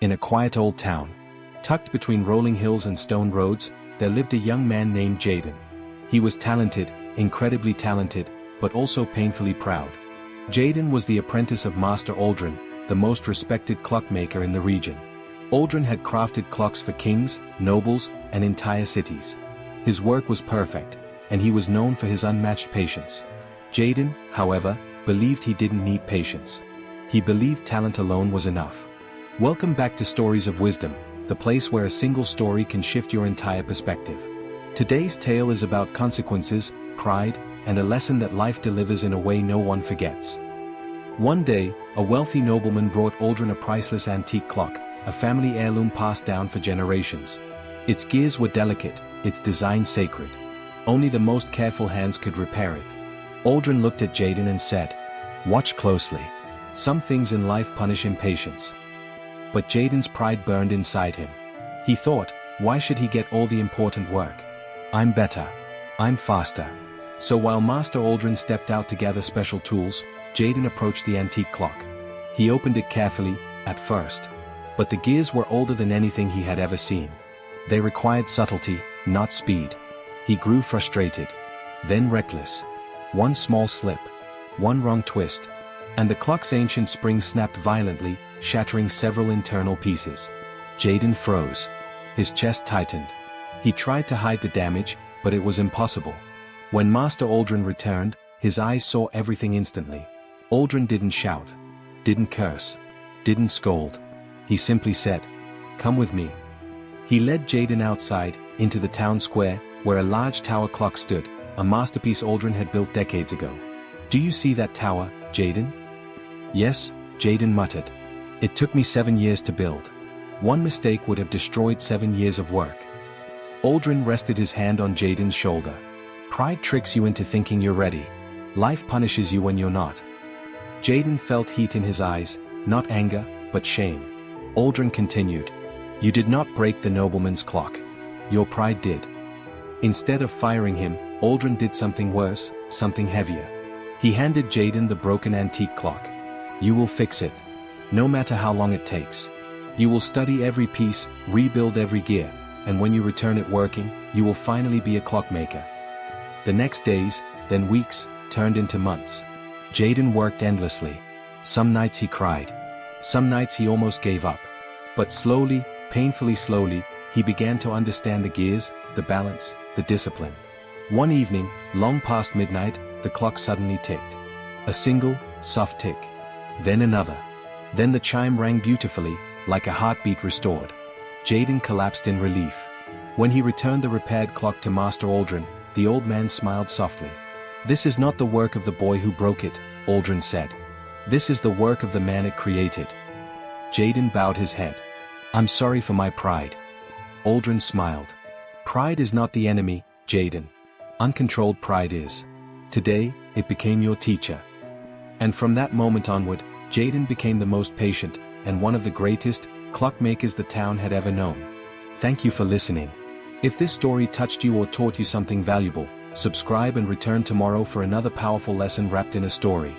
In a quiet old town, tucked between rolling hills and stone roads, there lived a young man named Jaden. He was talented, incredibly talented, but also painfully proud. Jaden was the apprentice of Master Aldrin, the most respected clockmaker in the region. Aldrin had crafted clocks for kings, nobles, and entire cities. His work was perfect, and he was known for his unmatched patience. Jaden, however, believed he didn't need patience. He believed talent alone was enough. Welcome back to Stories of Wisdom, the place where a single story can shift your entire perspective. Today's tale is about consequences, pride, and a lesson that life delivers in a way no one forgets. One day, a wealthy nobleman brought Aldrin a priceless antique clock, a family heirloom passed down for generations. Its gears were delicate, its design sacred. Only the most careful hands could repair it. Aldrin looked at Jaden and said, "Watch closely. Some things in life punish impatience." But Jaden's pride burned inside him. He thought, why should he get all the important work? I'm better. I'm faster. So while Master Aldrin stepped out to gather special tools, Jaden approached the antique clock. He opened it carefully, at first. But the gears were older than anything he had ever seen. They required subtlety, not speed. He grew frustrated. Then reckless. One small slip. One wrong twist. And the clock's ancient spring snapped violently, shattering several internal pieces. Jaden froze. His chest tightened. He tried to hide the damage, but it was impossible. When Master Aldrin returned, his eyes saw everything instantly. Aldrin didn't shout. Didn't curse. Didn't scold. He simply said, "Come with me." He led Jaden outside, into the town square, where a large tower clock stood, a masterpiece Aldrin had built decades ago. "Do you see that tower, Jaden?" "Yes," Jaden muttered. "It took me 7 years to build. One mistake would have destroyed 7 years of work." Aldrin rested his hand on Jaden's shoulder. "Pride tricks you into thinking you're ready. Life punishes you when you're not." Jaden felt heat in his eyes, not anger, but shame. Aldrin continued, "You did not break the nobleman's clock. Your pride did." Instead of firing him, Aldrin did something worse, something heavier. He handed Jaden the broken antique clock. "You will fix it. No matter how long it takes. You will study every piece, rebuild every gear, and when you return it working, you will finally be a clockmaker." The next days, then weeks, turned into months. Jaden worked endlessly. Some nights he cried. Some nights he almost gave up. But slowly, painfully slowly, he began to understand the gears, the balance, the discipline. One evening, long past midnight, the clock suddenly ticked. A single, soft tick. Then another. Then the chime rang beautifully, like a heartbeat restored. Jaden collapsed in relief. When he returned the repaired clock to Master Aldrin, the old man smiled softly. "This is not the work of the boy who broke it," Aldrin said. "This is the work of the man it created." Jaden bowed his head. "I'm sorry for my pride." Aldrin smiled. "Pride is not the enemy, Jaden. Uncontrolled pride is. Today, it became your teacher." And from that moment onward, Jaden became the most patient, and one of the greatest, clockmakers the town had ever known. Thank you for listening. If this story touched you or taught you something valuable, subscribe and return tomorrow for another powerful lesson wrapped in a story.